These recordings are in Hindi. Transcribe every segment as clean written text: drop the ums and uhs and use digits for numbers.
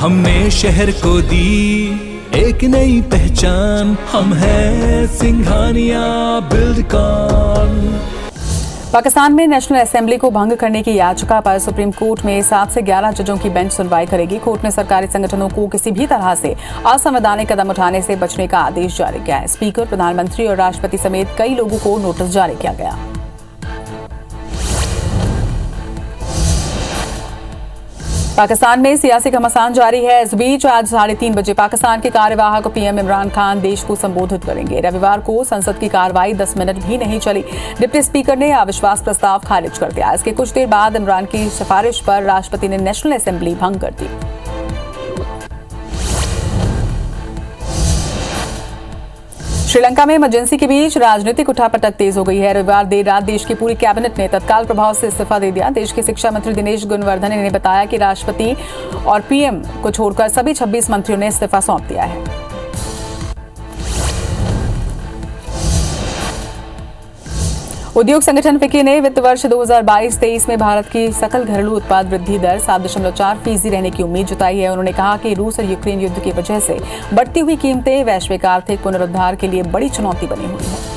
हमने शहर को दी एक नई पहचान, हम हैं सिंघानिया बिल्डकॉन। पाकिस्तान में नेशनल असेंबली को भंग करने की याचिका पर सुप्रीम कोर्ट में 7 से 11 जजों की बेंच सुनवाई करेगी। कोर्ट ने सरकारी संगठनों को किसी भी तरह से असंवैधानिक कदम उठाने से बचने का आदेश जारी किया है। स्पीकर, प्रधानमंत्री और राष्ट्रपति समेत कई लोगों को नोटिस जारी किया गया। पाकिस्तान में सियासी घमासान जारी है। इस बीच आज 3:30 बजे पाकिस्तान के कार्यवाहक पीएम इमरान खान देश को संबोधित करेंगे। रविवार को संसद की कार्रवाई 10 मिनट भी नहीं चली। डिप्टी स्पीकर ने अविश्वास प्रस्ताव खारिज कर दिया। इसके कुछ देर बाद इमरान की सिफारिश पर राष्ट्रपति ने नेशनल असेंबली भंग कर दी। श्रीलंका में इमरजेंसी के बीच राजनीतिक उठापटक तेज हो गई है। रविवार देर रात देश की पूरी कैबिनेट ने तत्काल प्रभाव से इस्तीफा दे दिया। देश के शिक्षा मंत्री दिनेश गुणवर्धन ने बताया कि राष्ट्रपति और पीएम को छोड़कर सभी 26 मंत्रियों ने इस्तीफा सौंप दिया है। उद्योग संगठन फिक्की ने वित्त वर्ष 2022-23 में भारत की सकल घरेलू उत्पाद वृद्धि दर 7.4% रहने की उम्मीद जताई है। उन्होंने कहा कि रूस और यूक्रेन युद्ध की वजह से बढ़ती हुई कीमतें वैश्विक आर्थिक पुनरुद्धार के लिए बड़ी चुनौती बनी हुई है।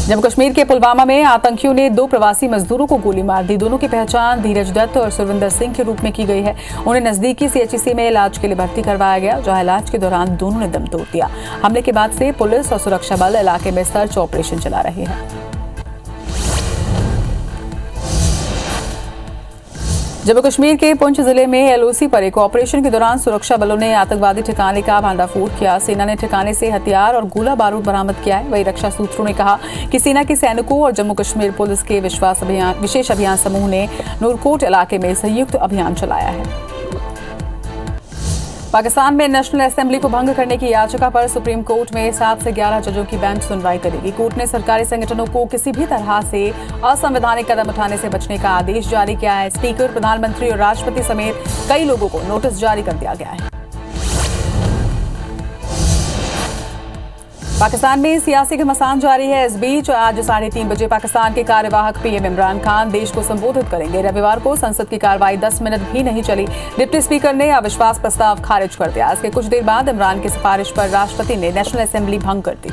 जम्मू कश्मीर के पुलवामा में आतंकियों ने 2 प्रवासी मजदूरों को गोली मार दी। दोनों की पहचान धीरज दत्त और सुरविंदर सिंह के रूप में की गई है। उन्हें नजदीकी सीएचसी में इलाज के लिए भर्ती करवाया गया, जहां इलाज के दौरान दोनों ने दम तोड़ दिया। हमले के बाद से पुलिस और सुरक्षा बल इलाके में सर्च ऑपरेशन चला रहे हैं। जम्मू कश्मीर के पुंछ जिले में एलओसी पर एक ऑपरेशन के दौरान सुरक्षा बलों ने आतंकवादी ठिकाने का भांडाफोड़ किया। सेना ने ठिकाने से हथियार और गोला बारूद बरामद किया है। वहीं रक्षा सूत्रों ने कहा कि सेना के सैनिकों और जम्मू कश्मीर पुलिस के विशेष अभियान समूह ने नूरकोट इलाके में संयुक्त अभियान चलाया है। पाकिस्तान में नेशनल असेंबली को भंग करने की याचिका पर सुप्रीम कोर्ट में 7 से 11 जजों की बेंच सुनवाई करेगी। कोर्ट ने सरकारी संगठनों को किसी भी तरह से असंवैधानिक कदम उठाने से बचने का आदेश जारी किया है। स्पीकर, प्रधानमंत्री और राष्ट्रपति समेत कई लोगों को नोटिस जारी कर दिया गया है। पाकिस्तान में सियासी घमासान जारी है। इस बीच आज 3:30 बजे पाकिस्तान के कार्यवाहक पीएम इमरान खान देश को संबोधित करेंगे। रविवार को संसद की कार्रवाई 10 मिनट भी नहीं चली। डिप्टी स्पीकर ने अविश्वास प्रस्ताव खारिज कर दिया। इसके कुछ देर बाद इमरान की सिफारिश पर राष्ट्रपति ने नेशनल असेंबली भंग कर दी।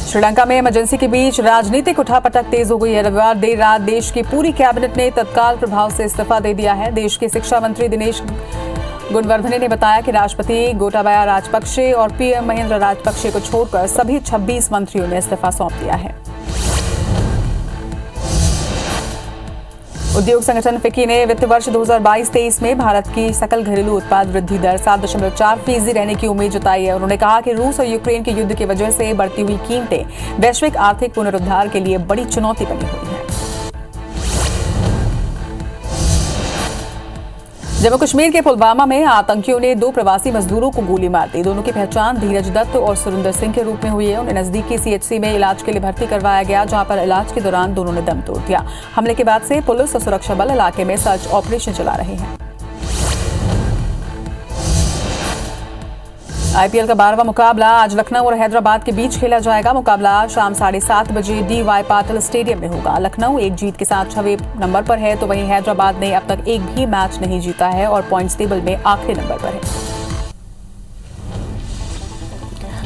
श्रीलंका में इमरजेंसी के बीच राजनीतिक उठापटक तेज हो गई है। रविवार देर रात देश की पूरी कैबिनेट ने तत्काल प्रभाव से इस्तीफा दे दिया है। देश के शिक्षा मंत्री दिनेश गुणवर्धन ने बताया कि राष्ट्रपति गोटाबाया राजपक्षे और पीएम महेंद्र राजपक्षे को छोड़कर सभी 26 मंत्रियों ने इस्तीफा सौंप दिया है। उद्योग संगठन फिक्की ने वित्त वर्ष 2022-23 में भारत की सकल घरेलू उत्पाद वृद्धि दर 7.4% रहने की उम्मीद जताई है। उन्होंने कहा कि रूस और यूक्रेन के युद्ध की वजह से बढ़ती हुई कीमतें वैश्विक आर्थिक पुनरुद्धार के लिए बड़ी चुनौती बनी हुई है। जम्मू कश्मीर के पुलवामा में आतंकियों ने 2 प्रवासी मजदूरों को गोली मार दी। दोनों की पहचान धीरज दत्त और सुरिंदर सिंह के रूप में हुई है। उन्हें नजदीकी सीएचसी में इलाज के लिए भर्ती करवाया गया, जहां पर इलाज के दौरान दोनों ने दम तोड़ दिया। हमले के बाद से पुलिस और सुरक्षा बल इलाके में सर्च ऑपरेशन चला रहे हैं। आईपीएल का 12वां मुकाबला आज लखनऊ और हैदराबाद के बीच खेला जाएगा। मुकाबला शाम 7:30 बजे डीवाई पाटिल स्टेडियम में होगा। लखनऊ एक जीत के साथ 6वें नंबर पर है, तो वहीं हैदराबाद ने अब तक एक भी मैच नहीं जीता है और पॉइंट्स टेबल में आखिरी नंबर पर है।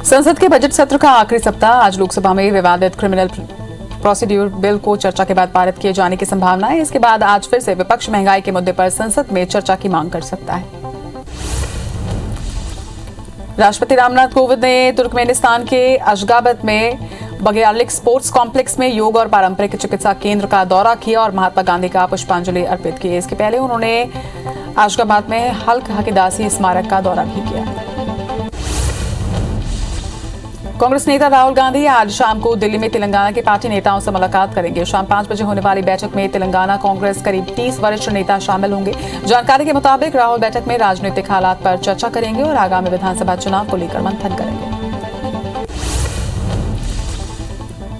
संसद के बजट सत्र का आखिरी सप्ताह आज लोकसभा में विवादित क्रिमिनल प्रोसीड्यूर बिल को चर्चा के बाद पारित किए जाने की संभावना है। इसके बाद आज फिर से विपक्ष महंगाई के मुद्दे पर संसद में चर्चा की मांग कर सकता है। राष्ट्रपति रामनाथ कोविंद ने तुर्कमेनिस्तान के अशगाबत में बगयालिक स्पोर्ट्स कॉम्प्लेक्स में योग और पारंपरिक चिकित्सा केंद्र का दौरा किया और महात्मा गांधी का पुष्पांजलि अर्पित की। इसके पहले उन्होंने अशगाबाद में हल्क हकीदासी स्मारक का दौरा भी किया। कांग्रेस नेता राहुल गांधी आज शाम को दिल्ली में तेलंगाना के पार्टी नेताओं से मुलाकात करेंगे। शाम 5 बजे होने वाली बैठक में तेलंगाना कांग्रेस करीब 30 वरिष्ठ नेता शामिल होंगे। जानकारी के मुताबिक राहुल बैठक में राजनीतिक हालात पर चर्चा करेंगे और आगामी विधानसभा चुनाव को लेकर मंथन करेंगे।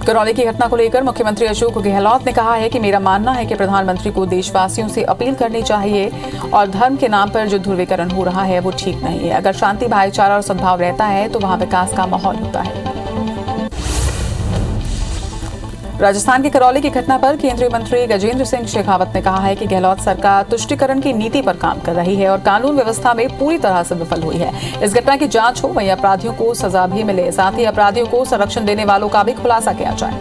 करौली की घटना को लेकर मुख्यमंत्री अशोक गहलोत ने कहा है कि मेरा मानना है कि प्रधानमंत्री को देशवासियों से अपील करनी चाहिए और धर्म के नाम पर जो ध्रुवीकरण हो रहा है वो ठीक नहीं है। अगर शांति, भाईचारा और सद्भाव रहता है तो वहां विकास का माहौल होता है। राजस्थान के करौली की घटना पर केंद्रीय मंत्री गजेंद्र सिंह शेखावत ने कहा है कि गहलोत सरकार तुष्टीकरण की नीति पर काम कर रही है और कानून व्यवस्था में पूरी तरह से विफल हुई है। इस घटना की जांच हो, वहीं अपराधियों को सजा भी मिले, साथ ही अपराधियों को संरक्षण देने वालों का भी खुलासा किया जाए।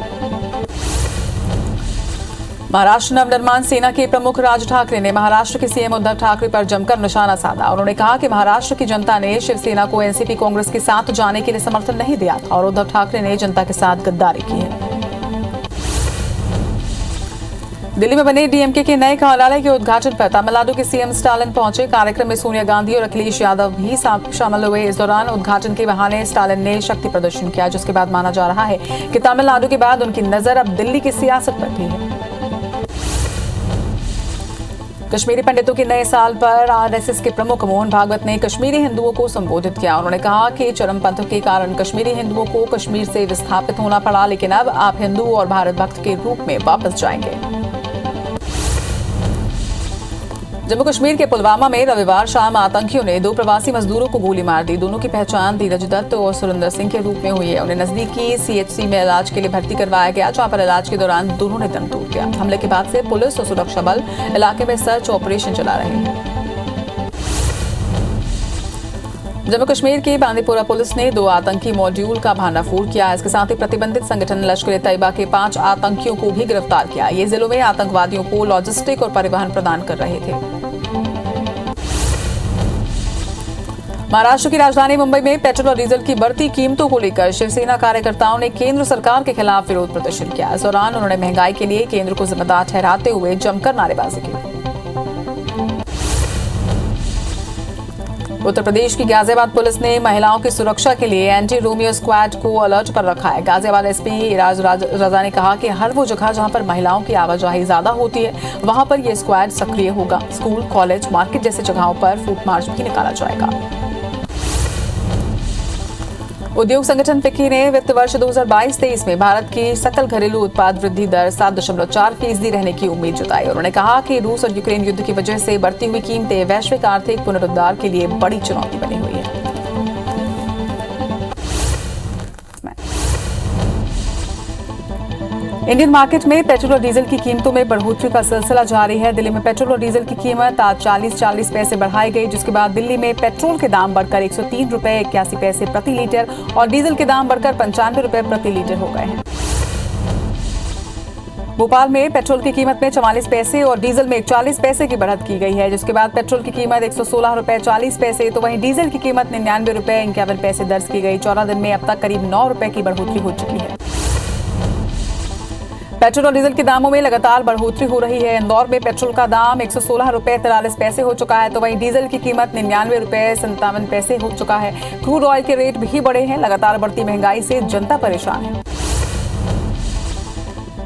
महाराष्ट्र नवनिर्माण सेना के प्रमुख राज ठाकरे ने महाराष्ट्र के सीएम उद्धव ठाकरे पर जमकर निशाना साधा। उन्होंने कहा कि महाराष्ट्र की जनता ने शिवसेना को एनसीपी कांग्रेस के साथ जाने के लिए समर्थन नहीं दिया था और उद्धव ठाकरे ने जनता के साथ गद्दारी की है। दिल्ली में बने डीएमके के नए कार्यालय के उद्घाटन पर तमिलनाडु के सीएम स्टालिन पहुंचे। कार्यक्रम में सोनिया गांधी और अखिलेश यादव भी शामिल हुए। इस दौरान उद्घाटन के बहाने स्टालिन ने शक्ति प्रदर्शन किया, जिसके बाद माना जा रहा है कि तमिलनाडु के बाद उनकी नजर अब दिल्ली की सियासत पर भी है। कश्मीरी पंडितों के नए साल पर आरएसएस के प्रमुख मोहन भागवत ने कश्मीरी हिंदुओं को संबोधित किया। उन्होंने कहा कि चरमपंथ के कारण कश्मीरी हिंदुओं को कश्मीर से विस्थापित होना पड़ा, लेकिन अब आप हिंदू और भारत भक्त के रूप में वापस जाएंगे। जम्मू कश्मीर के पुलवामा में रविवार शाम आतंकियों ने 2 प्रवासी मजदूरों को गोली मार दी। दोनों की पहचान धीरज दत्त और सुरेंद्र सिंह के रूप में हुई है। उन्हें नजदीकी सीएचसी में इलाज के लिए भर्ती करवाया गया, जहां पर इलाज के दौरान दोनों ने दम तोड़ दिया। हमले के बाद से पुलिस और सुरक्षा बल इलाके में सर्च ऑपरेशन चला रहे हैं। जम्मू कश्मीर की बांदीपोरा पुलिस ने 2 आतंकी मॉड्यूल का भांडाफोड़ किया। इसके साथ ही प्रतिबंधित संगठन लश्कर-ए-तैयबा के 5 आतंकियों को भी गिरफ्तार किया। ये जिलों में आतंकवादियों को लॉजिस्टिक और परिवहन प्रदान कर रहे थे। महाराष्ट्र की राजधानी मुंबई में पेट्रोल और डीजल की बढ़ती कीमतों को लेकर शिवसेना कार्यकर्ताओं ने केंद्र सरकार के खिलाफ विरोध प्रदर्शन किया। इस दौरान उन्होंने महंगाई के लिए केंद्र को जिम्मेदार ठहराते हुए जमकर नारेबाजी की। उत्तर प्रदेश की गाजियाबाद पुलिस ने महिलाओं की सुरक्षा के लिए एंटी रोमियो स्क्वाड को अलर्ट पर रखा है। गाजियाबाद एसपी इराज रजा ने कहा कि हर वो जगह जहां पर महिलाओं की आवाजाही ज्यादा होती है, वहां पर यह स्क्वाड सक्रिय होगा। स्कूल, कॉलेज, मार्केट जैसी जगहों पर फूट मार्च भी निकाला जाएगा। उद्योग संगठन फिक्की ने वित्त वर्ष 2022-23 में भारत की सकल घरेलू उत्पाद वृद्धि दर 7.4% रहने की उम्मीद जताई। उन्होंने कहा कि रूस और यूक्रेन युद्ध की वजह से बढ़ती हुई कीमतें वैश्विक आर्थिक पुनरुद्धार के लिए बड़ी चुनौती बनी हुई है। इंडियन मार्केट में पेट्रोल और डीजल की कीमतों में बढ़ोतरी का सिलसिला जारी है। दिल्ली में पेट्रोल और डीजल की कीमत आज 40 पैसे बढ़ाई गई, जिसके बाद दिल्ली में पेट्रोल के दाम बढ़कर 103 रुपए 81 पैसे प्रति लीटर और डीजल के दाम बढ़कर 95 रुपए प्रति लीटर हो गए हैं। भोपाल में पेट्रोल की कीमत में 44 पैसे और डीजल में 41 पैसे की बढ़त की गई है, जिसके बाद पेट्रोल की कीमत 116 रुपए 40 पैसे तो वहीं डीजल की कीमत 99 रुपए 51 पैसे दर्ज की गई। 14 दिन में अब तक करीब 9 रुपए की बढ़ोतरी हो चुकी है। पेट्रोल और डीजल के दामों में लगातार बढ़ोतरी हो रही है। इंदौर में पेट्रोल का दाम 116 रुपए 43 पैसे हो चुका है, तो वहीं डीजल की कीमत 99 रुपए 57 पैसे हो चुका है। क्रूड ऑयल के रेट भी बढ़े हैं। लगातार बढ़ती महंगाई से जनता परेशान है।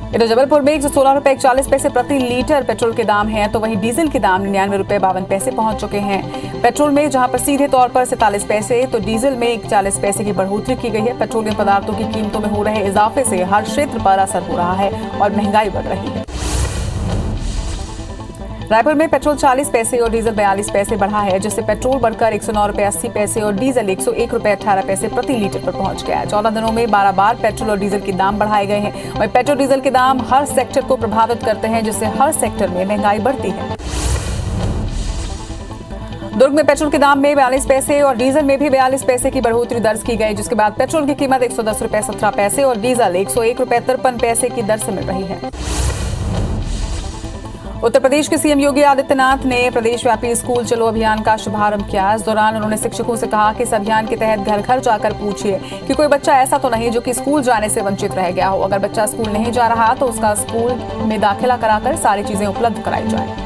इधर जबलपुर में 116 रुपए 41 पैसे प्रति लीटर पेट्रोल के दाम हैं, तो वहीं डीजल के दाम 99 रुपए 52 पैसे पहुंच चुके हैं। पेट्रोल में जहां पर सीधे तौर पर 47 पैसे तो डीजल में 41 पैसे की बढ़ोतरी की गई है। पेट्रोलियम पदार्थों की कीमतों में हो रहे इजाफे से हर क्षेत्र पर असर हो रहा है और महंगाई बढ़ रही है। रायपुर में पेट्रोल 40 पैसे और डीजल 42 पैसे बढ़ा है, जिससे पेट्रोल बढ़कर 109 रुपए 80 पैसे और डीजल 101 रुपए 18 पैसे प्रति लीटर पर पहुंच गया है। 14 दिनों में 12 बार पेट्रोल और डीजल के दाम बढ़ाए गए हैं। वहीं पेट्रोल डीजल के दाम हर सेक्टर को प्रभावित करते हैं, जिससे हर सेक्टर में महंगाई बढ़ती है। दुर्ग में पेट्रोल के दाम में 42 पैसे और डीजल में भी 42 पैसे की बढ़ोतरी दर्ज की गई, जिसके बाद पेट्रोल की कीमत 110 रुपए 17 पैसे और डीजल 101 रुपए 53 पैसे की दर से मिल रही है। उत्तर प्रदेश के सीएम योगी आदित्यनाथ ने प्रदेशव्यापी स्कूल चलो अभियान का शुभारंभ किया। इस दौरान उन्होंने शिक्षकों से कहा कि इस अभियान के तहत घर घर जाकर पूछिए कि कोई बच्चा ऐसा तो नहीं जो कि स्कूल जाने से वंचित रह गया हो। अगर बच्चा स्कूल नहीं जा रहा तो उसका स्कूल में दाखिला कराकर सारी चीजें उपलब्ध कराई जाए।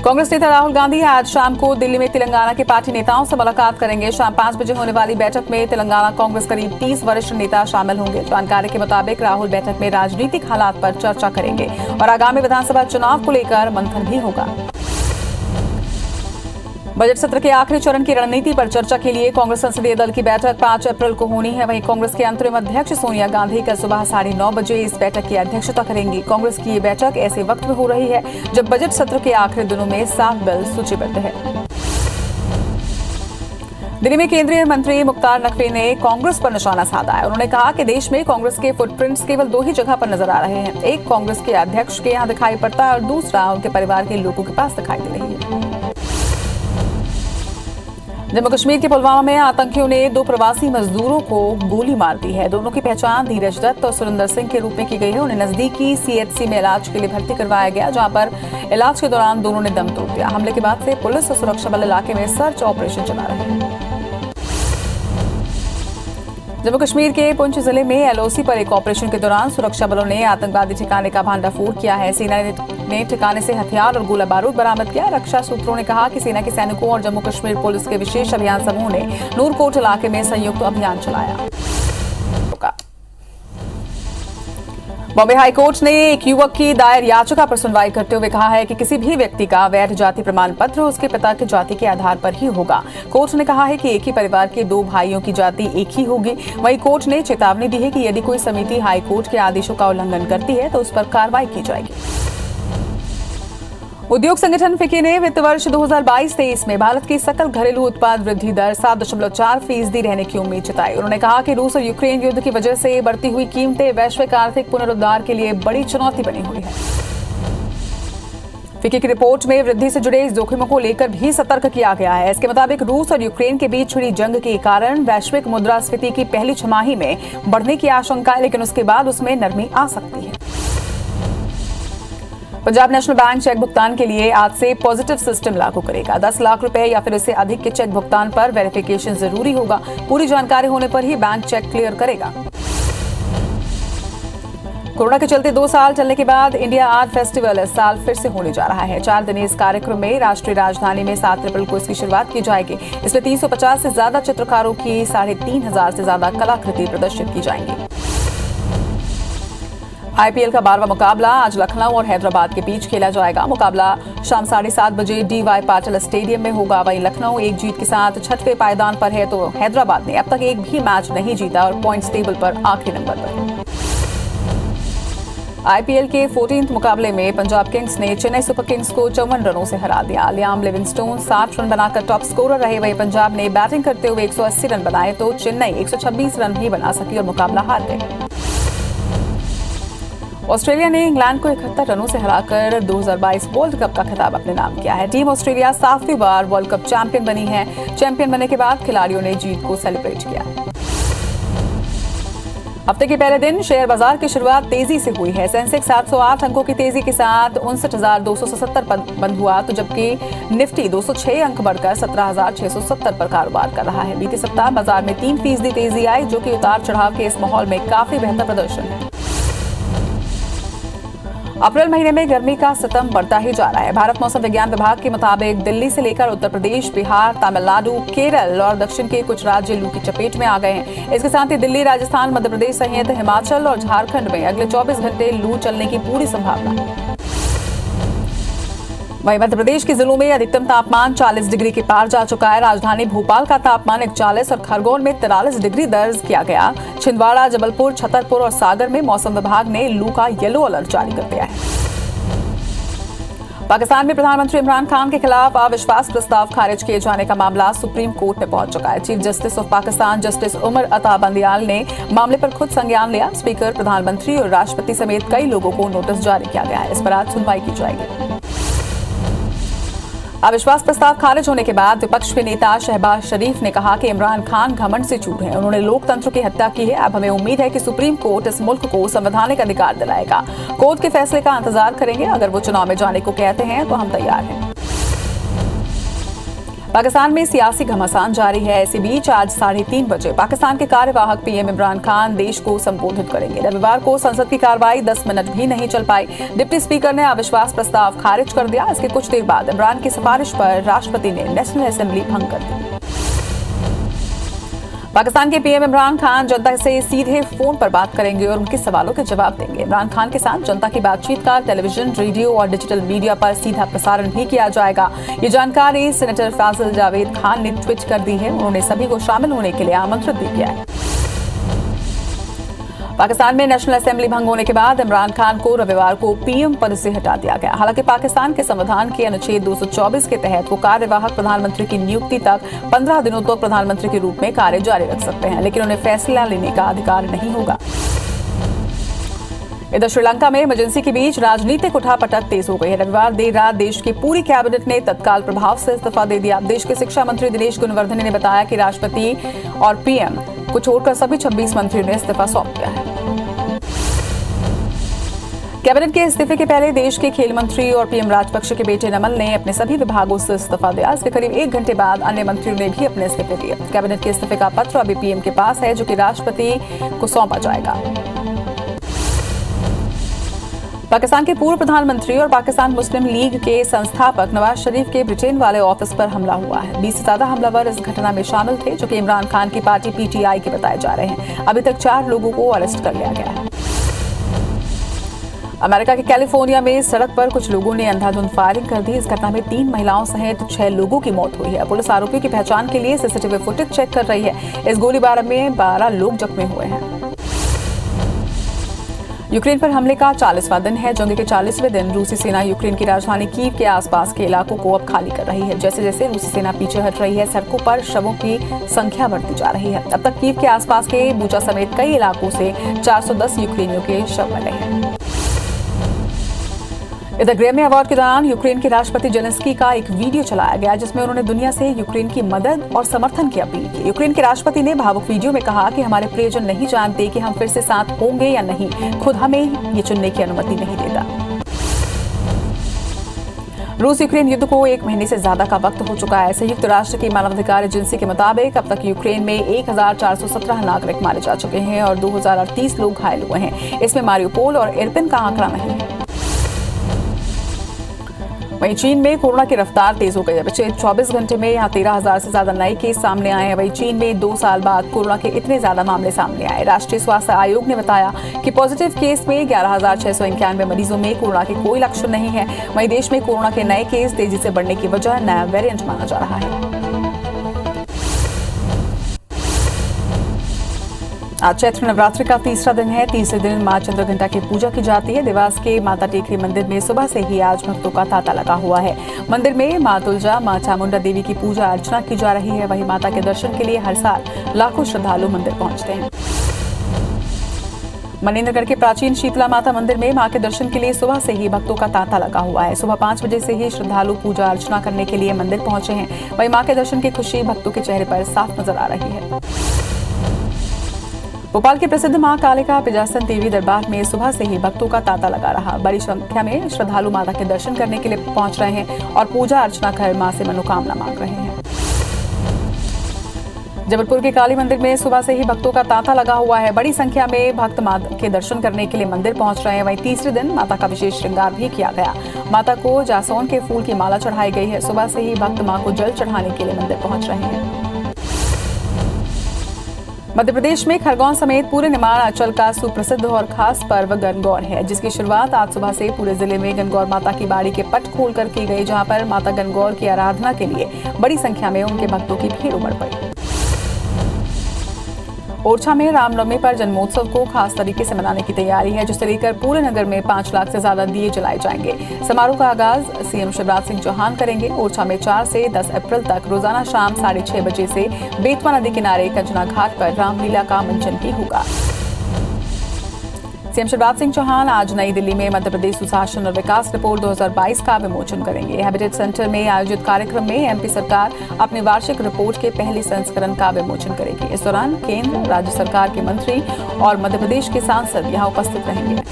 कांग्रेस नेता राहुल गांधी आज शाम को दिल्ली में तेलंगाना के पार्टी नेताओं से मुलाकात करेंगे। शाम 5 बजे होने वाली बैठक में तेलंगाना कांग्रेस करीब 30 वरिष्ठ नेता शामिल होंगे। जानकारी के मुताबिक राहुल बैठक में राजनीतिक हालात पर चर्चा करेंगे और आगामी विधानसभा चुनाव को लेकर मंथन भी होगा। बजट सत्र के आखिरी चरण की रणनीति पर चर्चा के लिए कांग्रेस संसदीय दल की बैठक 5 अप्रैल को होनी है। वहीं कांग्रेस के अंतरिम अध्यक्ष सोनिया गांधी कल सुबह 9:30 बजे इस बैठक की अध्यक्षता करेंगी। कांग्रेस की ये बैठक ऐसे वक्त में हो रही है जब बजट सत्र के आखिरी दिनों में 7 बिल सूचीबद्ध है। दिल्ली में केंद्रीय मंत्री मुख्तार नकवी ने कांग्रेस पर निशाना साधा है। उन्होंने कहा कि देश में कांग्रेस के फुटप्रिंट्स केवल 2 ही जगह पर नजर आ रहे हैं। एक कांग्रेस के अध्यक्ष के यहाँ दिखाई पड़ता है और दूसरा उनके परिवार के लोगों के पास दिखाई दे रही है। जम्मू कश्मीर के पुलवामा में आतंकियों ने 2 प्रवासी मजदूरों को गोली मार दी है। दोनों की पहचान धीरज दत्त और सुरेंद्र सिंह के रूप में की गई है। उन्हें नजदीकी सीएचसी में इलाज के लिए भर्ती करवाया गया, जहां पर इलाज के दौरान दोनों ने दम तोड़ दिया। हमले के बाद से पुलिस और सुरक्षा बल इलाके में सर्च ऑपरेशन चला रहे हैं। जम्मू कश्मीर के पुंछ जिले में एलओसी पर एक ऑपरेशन के दौरान सुरक्षा बलों ने आतंकवादी ठिकाने का भांडाफोड़ किया है। सेना ने ठिकाने से हथियार और गोला बारूद बरामद किया। रक्षा सूत्रों ने कहा कि सेना के सैनिकों और जम्मू कश्मीर पुलिस के विशेष अभियान समूह ने नूरकोट इलाके में संयुक्त अभियान चलाया। बॉम्बे हाईकोर्ट ने एक युवक की दायर याचिका पर सुनवाई करते हुए कहा है कि किसी भी व्यक्ति का वैध जाति प्रमाण पत्र उसके पिता की जाति के आधार पर ही होगा। कोर्ट ने कहा है कि एक ही परिवार के 2 भाइयों की जाति एक ही होगी। वहीं कोर्ट ने चेतावनी दी है कि यदि कोई समिति हाईकोर्ट के आदेशों का उल्लंघन करती है तो उस पर कार्रवाई की जाएगी। उद्योग संगठन फिक्की ने वित्त वर्ष 2022-23 में भारत की सकल घरेलू उत्पाद वृद्धि दर 7.4% रहने की उम्मीद जताई। उन्होंने कहा कि रूस और यूक्रेन युद्ध की वजह से बढ़ती हुई कीमतें वैश्विक आर्थिक पुनरुद्धार के लिए बड़ी चुनौती बनी हुई है। फिक्की की रिपोर्ट में वृद्धि से जुड़े इस जोखिमों को लेकर भी सतर्क किया गया है। इसके मुताबिक रूस और यूक्रेन के बीच छिड़ी जंग के कारण वैश्विक मुद्रास्फीति की पहली छमाही में बढ़ने की आशंका है, लेकिन उसके बाद उसमें नरमी आ सकती है। पंजाब नेशनल बैंक चेक भुगतान के लिए आज से पॉजिटिव सिस्टम लागू करेगा। 10 लाख रुपए या फिर इससे अधिक के चेक भुगतान पर वेरिफिकेशन जरूरी होगा। पूरी जानकारी होने पर ही बैंक चेक क्लियर करेगा। कोरोना के चलते 2 साल चलने के बाद इंडिया आर्ट फेस्टिवल इस साल फिर से होने जा रहा है। 4 दिनी इस कार्यक्रम में राष्ट्रीय राजधानी में 7 अप्रैल को इसकी शुरुआत की जाएगी। इसमें 350 से ज्यादा चित्रकारों की 3500 से ज्यादा कलाकृति प्रदर्शित की जाएंगी। आईपीएल का 12वां मुकाबला आज लखनऊ और हैदराबाद के बीच खेला जाएगा। मुकाबला शाम 7:30 बजे डीवाई पाटिल स्टेडियम में होगा। वहीं लखनऊ एक जीत के साथ 6वें पायदान पर है, तो हैदराबाद ने अब तक एक भी मैच नहीं जीता और पॉइंट्स टेबल पर आखिरी नंबर पर है। आईपीएल के 14वें मुकाबले में पंजाब किंग्स ने चेन्नई सुपर किंग्स को 54 रनों से हरा दिया। लियाम लिविंगस्टोन 60 रन बनाकर टॉप स्कोरर रहे। वहीं पंजाब ने बैटिंग करते हुए 180 रन बनाए, तो चेन्नई 126 रन ही बना सकी और मुकाबला हार गई। ऑस्ट्रेलिया ने इंग्लैंड को 71 रनों से हराकर 2022 वर्ल्ड कप का खिताब अपने नाम किया है। टीम ऑस्ट्रेलिया 7वीं बार वर्ल्ड कप चैंपियन बनी है। चैंपियन बनने के बाद खिलाड़ियों ने जीत को सेलिब्रेट किया। हफ्ते के पहले दिन शेयर बाजार की शुरुआत तेजी से हुई है। सेंसेक्स 708 अंकों की तेजी के साथ 59,277 पर बंद हुआ, तो जबकि निफ्टी 206 अंक बढ़कर 17,670 पर कारोबार कर रहा है। बीते सप्ताह बाजार में 3% तेजी आई, जो कि उतार चढ़ाव के इस माहौल में काफी बेहतर प्रदर्शन है। अप्रैल महीने में गर्मी का सितम बढ़ता ही जा रहा है। भारत मौसम विज्ञान विभाग के मुताबिक दिल्ली से लेकर उत्तर प्रदेश, बिहार, तमिलनाडु, केरल और दक्षिण के कुछ राज्य लू की चपेट में आ गए हैं। इसके साथ ही दिल्ली, राजस्थान, मध्य प्रदेश सहित हिमाचल और झारखंड में अगले 24 घंटे लू चलने की पूरी संभावना है। वहीं मध्य प्रदेश के जिलों में अधिकतम तापमान 40 डिग्री के पार जा चुका है। राजधानी भोपाल का तापमान 41 और खरगोन में 43 डिग्री दर्ज किया गया। छिंदवाड़ा, जबलपुर, छतरपुर और सागर में मौसम विभाग ने लू का येलो अलर्ट जारी कर दिया है। पाकिस्तान में प्रधानमंत्री इमरान खान के खिलाफ अविश्वास प्रस्ताव खारिज किए जाने का मामला सुप्रीम कोर्ट में पहुंच चुका है। Chief justice of Pakistan justice Umar Ata Bandial ने मामले पर खुद संज्ञान लिया। स्पीकर, प्रधानमंत्री और राष्ट्रपति समेत कई लोगों को नोटिस जारी किया गया है। इस पर आज सुनवाई की जाएगी। अविश्वास प्रस्ताव खारिज होने के बाद विपक्ष के नेता शहबाज शरीफ ने कहा कि इमरान खान घमंड से चूर हैं। उन्होंने लोकतंत्र की हत्या की है। अब हमें उम्मीद है कि सुप्रीम कोर्ट इस मुल्क को संवैधानिक अधिकार दिलाएगा। कोर्ट के फैसले का इंतजार करेंगे। अगर वो चुनाव में जाने को कहते हैं तो हम तैयार हैं। पाकिस्तान में सियासी घमासान जारी है। इसी बीच आज 3:30 बजे पाकिस्तान के कार्यवाहक पीएम इमरान खान देश को संबोधित करेंगे। रविवार को संसद की कार्रवाई 10 मिनट भी नहीं चल पाई। डिप्टी स्पीकर ने अविश्वास प्रस्ताव खारिज कर दिया। इसके कुछ देर बाद इमरान की सिफारिश पर राष्ट्रपति ने नेशनल असेंबली भंग कर दी। पाकिस्तान के पीएम इमरान खान जनता से सीधे फोन पर बात करेंगे और उनके सवालों के जवाब देंगे। इमरान खान के साथ जनता की बातचीत का टेलीविजन, रेडियो और डिजिटल मीडिया पर सीधा प्रसारण भी किया जाएगा। ये जानकारी सेनेटर फैसल जावेद खान ने ट्वीट कर दी है। उन्होंने सभी को शामिल होने के लिए आमंत्रित भी किया है। पाकिस्तान में नेशनल असेंबली भंग होने के बाद इमरान खान को रविवार को पीएम पद से हटा दिया गया। हालांकि पाकिस्तान के संविधान के अनुच्छेद 224 के तहत वो कार्यवाहक प्रधानमंत्री की नियुक्ति तक 15 दिनों तक प्रधानमंत्री के रूप में कार्य जारी रख सकते हैं, लेकिन उन्हें फैसला लेने का अधिकार नहीं होगा। इधर श्रीलंका में इमरजेंसी के बीच राजनीतिक उठापटक तेज हो गई है। रविवार देर रात देश की पूरी कैबिनेट ने तत्काल प्रभाव से इस्तीफा दे दिया। देश के शिक्षा मंत्री दिनेश गुणवर्धन ने बताया कि राष्ट्रपति और पीएम को छोड़कर सभी 26 मंत्रियों ने इस्तीफा सौंप दिया है। कैबिनेट के इस्तीफे के पहले देश के खेल मंत्री और पीएम राजपक्षे के बेटे नमल ने अपने सभी विभागों से इस्तीफा दिया। इसके करीब 1 घंटे बाद अन्य मंत्रियों ने भी अपने इस्तीफे दिए। कैबिनेट के इस्तीफे का पत्र अभी पीएम के पास है, जो कि राष्ट्रपति को सौंपा जाएगा। पाकिस्तान के पूर्व प्रधानमंत्री और पाकिस्तान मुस्लिम लीग के संस्थापक नवाज शरीफ के ब्रिटेन वाले ऑफिस पर हमला हुआ है। 20 से ज्यादा हमलावर इस घटना में शामिल थे, जो कि इमरान खान की पार्टी पीटीआई के बताए जा रहे हैं। अभी तक 4 लोगों को अरेस्ट कर लिया गया है। अमेरिका के कैलिफोर्निया में सड़क पर कुछ लोगों ने अंधाधुंध फायरिंग कर दी। इस घटना में 3 महिलाओं सहित 6 लोगों की मौत हुई है। पुलिस आरोपियों की पहचान के लिए सीसीटीवी फुटेज चेक कर रही है। इस गोलीबारी में 12 लोग जख्मी हुए हैं। यूक्रेन पर हमले का 40वां दिन है। जंग के 40वें दिन रूसी सेना यूक्रेन की राजधानी कीव के आसपास के इलाकों को अब खाली कर रही है। जैसे जैसे रूसी सेना पीछे हट रही है, सड़कों पर शवों की संख्या बढ़ती जा रही है। अब तक कीव के आसपास के बूचा समेत कई इलाकों से 410 यूक्रेनियों के शव मिले हैं। इधर ग्रैमी अवार्ड के दौरान यूक्रेन के राष्ट्रपति जेलेंस्की का एक वीडियो चलाया गया, जिसमें उन्होंने दुनिया से यूक्रेन की मदद और समर्थन की अपील की। यूक्रेन के राष्ट्रपति ने भावुक वीडियो में कहा कि हमारे प्रियजन नहीं जानते कि हम फिर से साथ होंगे या नहीं, खुद हमें ये चुनने की अनुमति नहीं देता। रूस यूक्रेन युद्ध को 1 महीने से ज्यादा का वक्त हो चुका है। संयुक्त राष्ट्र की मानवाधिकार एजेंसी के मुताबिक अब तक यूक्रेन में 1417 नागरिक मारे जा चुके हैं और 2038 लोग घायल हुए हैं। इसमें मारियोपोल और इरपिन का आंकड़ा नहीं है। वहीं चीन में कोरोना की रफ्तार तेज हो गई है। पिछले 24 घंटे में यहाँ 13,000 से ज्यादा नए केस सामने आए हैं। वहीं चीन में 2 साल बाद कोरोना के इतने ज्यादा मामले सामने आए। राष्ट्रीय स्वास्थ्य आयोग ने बताया कि पॉजिटिव केस में 11,691 मरीजों में कोरोना के कोई लक्षण नहीं है। वहीं देश में कोरोना के नए केस तेजी से बढ़ने की वजह नया वेरिएंट माना जा रहा है। आज चैत्र नवरात्रि का तीसरा दिन है। तीसरे दिन मां चंद्रघंटा की पूजा की जाती है। देवास के माता टेकरी मंदिर में सुबह से ही आज भक्तों का तांता लगा हुआ है। मंदिर में मां तुलजा, मां चामुंडा देवी की पूजा अर्चना की जा रही है। वहीं माता के दर्शन के लिए हर साल लाखों श्रद्धालु मंदिर पहुंचते हैं। मणिनगर के प्राचीन शीतला माता मंदिर में मां के दर्शन के लिए सुबह से ही भक्तों का तांता लगा हुआ है। सुबह 5 बजे से ही श्रद्धालु पूजा अर्चना करने के लिए मंदिर पहुंचे हैं। वहीं मां के दर्शन की खुशी भक्तों के चेहरे पर साफ नजर आ रही है। भोपाल के प्रसिद्ध मां कालिका पिजासन देवी दरबार में सुबह से ही भक्तों का तांता लगा रहा। बड़ी संख्या में श्रद्धालु माता के दर्शन करने के लिए पहुंच रहे हैं और पूजा अर्चना कर मां से मनोकामना मांग रहे हैं। जबलपुर के काली मंदिर में सुबह से ही भक्तों का तांता लगा हुआ है। बड़ी संख्या में भक्त माता के दर्शन करने के लिए मंदिर पहुंच रहे हैं। वहीं तीसरे दिन माता का विशेष श्रृंगार भी किया गया। माता को जासौन के फूल की माला चढ़ाई गई है। सुबह से ही भक्त मां को जल चढ़ाने के लिए मंदिर पहुंच रहे हैं। मध्य प्रदेश में खरगोन समेत पूरे निमाड़ का सुप्रसिद्ध और खास पर्व गणगौर है, जिसकी शुरुआत आज सुबह से पूरे जिले में गणगौर माता की बाड़ी के पट खोलकर की गई, जहां पर माता गणगौर की आराधना के लिए बड़ी संख्या में उनके भक्तों की भीड़ उमड़ पड़ी। ओरछा में रामनवमी पर जन्मोत्सव को खास तरीके से मनाने की तैयारी है, जिसे लेकर पूरे नगर में 5 लाख से ज्यादा दिए जलाए जाएंगे। समारोह का आगाज सीएम शिवराज सिंह चौहान करेंगे। ओरछा में 4 से 10 अप्रैल तक रोजाना शाम 6:30 बजे से बेतवा नदी किनारे कंजना घाट पर रामलीला का मंचन भी होगा। सीएम शिवराज सिंह चौहान आज नई दिल्ली में मध्य प्रदेश सुशासन और विकास रिपोर्ट 2022 का विमोचन करेंगे। हैबिटेट सेंटर में आयोजित कार्यक्रम में एमपी सरकार अपनी वार्षिक रिपोर्ट के पहले संस्करण का विमोचन करेगी। इस दौरान केंद्र, राज्य सरकार के मंत्री और मध्य प्रदेश के सांसद यहां उपस्थित रहेंगे।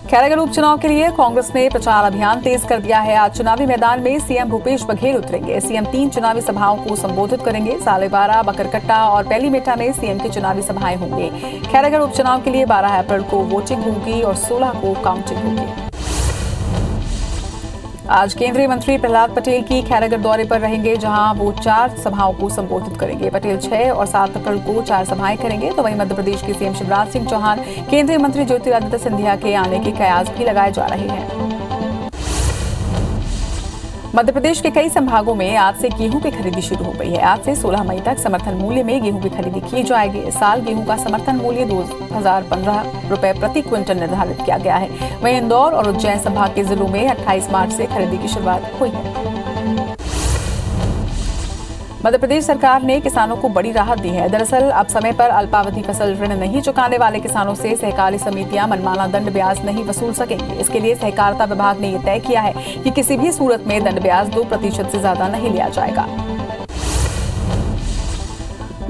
खैरागढ़ उपचुनाव के लिए कांग्रेस ने प्रचार अभियान तेज कर दिया है। आज चुनावी मैदान में सीएम भूपेश बघेल उतरेंगे। सीएम 3 चुनावी सभाओं को संबोधित करेंगे। सालेवाड़ा, बकरकट्टा और पैलीमेटा में सीएम की चुनावी सभाएं होंगी। खैरागढ़ उपचुनाव के लिए 12 अप्रैल को वोटिंग होगी और 16 को काउंटिंग होगी। आज केंद्रीय मंत्री प्रहलाद पटेल की खैरागढ़ दौरे पर रहेंगे, जहां वो 4 सभाओं को संबोधित करेंगे। पटेल 6 और 7 अप्रैल को 4 सभाएं करेंगे। तो वहीं मध्य प्रदेश के सीएम शिवराज सिंह चौहान, केंद्रीय मंत्री ज्योतिरादित्य सिंधिया के आने के कयास भी लगाए जा रहे हैं। मध्य प्रदेश के कई संभागों में आज से गेहूं की खरीदी शुरू हो गई है। आज से 16 मई तक समर्थन मूल्य में गेहूं की खरीदी की जाएगी। इस साल गेहूं का समर्थन मूल्य 2015 रुपए प्रति क्विंटल निर्धारित किया गया है। वहीं इंदौर और उज्जैन संभाग के जिलों में 28 मार्च से खरीदी की शुरुआत हुई है। मध्य प्रदेश सरकार ने किसानों को बड़ी राहत दी है। दरअसल अब समय पर अल्पावधि फसल ऋण नहीं चुकाने वाले किसानों से सहकारी समितियां मनमाना दंड ब्याज नहीं वसूल सकेंगी। इसके लिए सहकारिता विभाग ने यह तय किया है कि किसी भी सूरत में दंड ब्याज 2% से ज्यादा नहीं लिया जाएगा।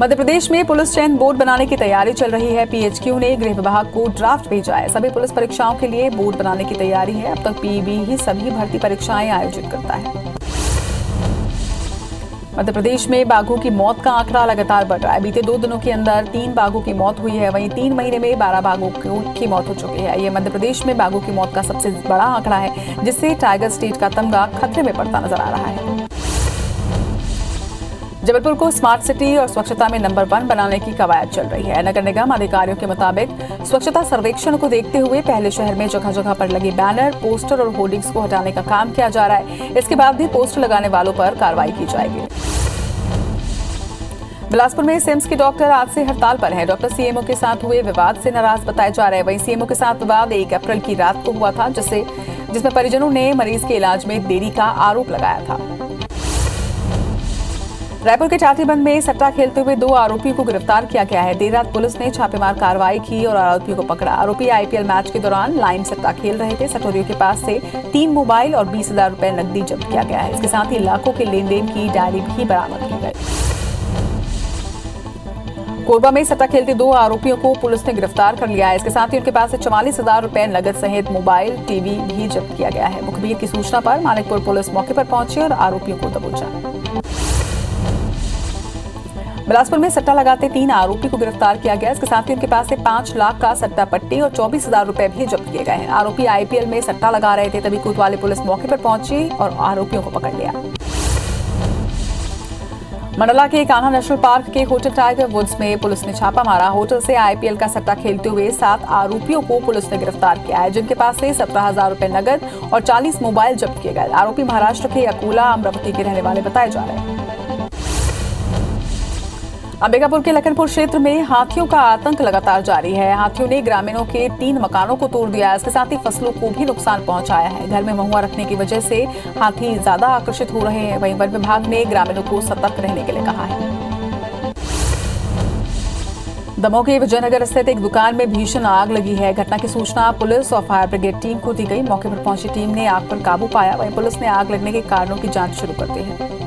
मध्य प्रदेश में पुलिस चयन बोर्ड बनाने की तैयारी चल रही है। पीएचक्यू ने गृह विभाग को ड्राफ्ट भेजा है। सभी पुलिस परीक्षाओं के लिए बोर्ड बनाने की तैयारी है। अब तक पीईबी ही सभी भर्ती परीक्षाएं आयोजित करता है। मध्य प्रदेश में बाघों की मौत का आंकड़ा लगातार बढ़ रहा है। बीते 2 दिनों के अंदर 3 बाघों की मौत हुई है। वहीं 3 महीने में 12 बाघों की मौत हो चुकी है। ये मध्य प्रदेश में बाघों की मौत का सबसे बड़ा आंकड़ा है, जिससे टाइगर स्टेट का तमगा खतरे में पड़ता नजर आ रहा है। जबलपुर को स्मार्ट सिटी और स्वच्छता में नंबर 1 बनाने की कवायद चल रही है। नगर निगम अधिकारियों के मुताबिक स्वच्छता सर्वेक्षण को देखते हुए पहले शहर में जगह जगह पर लगे बैनर, पोस्टर और होर्डिंग्स को हटाने का काम किया जा रहा है। इसके बाद भी पोस्टर लगाने वालों पर कार्रवाई की जाएगी। बिलासपुर में सिम्स के डॉक्टर आज से हड़ताल पर हैं। डॉक्टर सीएमओ के साथ हुए विवाद से नाराज बताए जा रहे हैं। वहीं सीएमओ के साथ विवाद 1 अप्रैल की रात को हुआ था, जिसमें परिजनों ने मरीज के इलाज में देरी का आरोप लगाया था। रायपुर के टाटीबंध में सट्टा खेलते हुए 2 आरोपियों को गिरफ्तार किया गया है। देर रात पुलिस ने छापेमार कार्रवाई की और आरोपियों को पकड़ा। आरोपी आईपीएल मैच के दौरान लाइन सट्टा खेल रहे थे। सटोरियों के पास से 3 मोबाइल और 20,000 रुपए नकदी जब्त किया गया है। इसके साथ ही लाखों के लेन देन की डायरी भी बरामद की गई। कोरबा में सट्टा खेलते 2 आरोपियों को पुलिस ने गिरफ्तार कर लिया है। इसके साथ ही उनके पास से 44,000 रुपए नगद सहित मोबाइल, टीवी भी जब्त किया गया है। मुखबिर की सूचना पर मानिकपुर पुलिस मौके पर पहुंची और आरोपियों को दबोचा। बिलासपुर में सट्टा लगाते 3 आरोपी को गिरफ्तार किया गया। इसके साथ ही उनके पास से 5 लाख का सट्टा पट्टी और 24,000 रुपए भी जब्त किए गए हैं। आरोपी आईपीएल में सट्टा लगा रहे थे, तभी कोतवाली पुलिस मौके पर पहुंची और आरोपियों को पकड़ लिया। मंडला के कान्हा नेशनल पार्क के होटल टाइगर वुड्स में पुलिस ने छापा मारा। होटल से आईपीएल का सट्टा खेलते हुए 7 आरोपियों को पुलिस ने गिरफ्तार किया है, जिनके पास से 17,000 रुपए नगद और 40 मोबाइल जब्त किए गए। आरोपी महाराष्ट्र के अकोला अमरावती के रहने वाले बताए जा रहे हैं। अंबिकापुर के लखनपुर क्षेत्र में हाथियों का आतंक लगातार जारी है। हाथियों ने ग्रामीणों के 3 मकानों को तोड़ दिया। इसके साथ ही फसलों को भी नुकसान पहुंचाया है। घर में महुआ रखने की वजह से हाथी ज्यादा आकर्षित हो रहे हैं। वहीं वन विभाग ने ग्रामीणों को सतर्क रहने के लिए कहा है। दमोह के विजयनगर स्थित एक दुकान में भीषण आग लगी है। घटना की सूचना पुलिस और फायर ब्रिगेड टीम को दी गई। मौके पर पहुंची टीम ने आग पर काबू पाया। वहीं पुलिस ने आग लगने के कारणों की जांच शुरू कर दी है।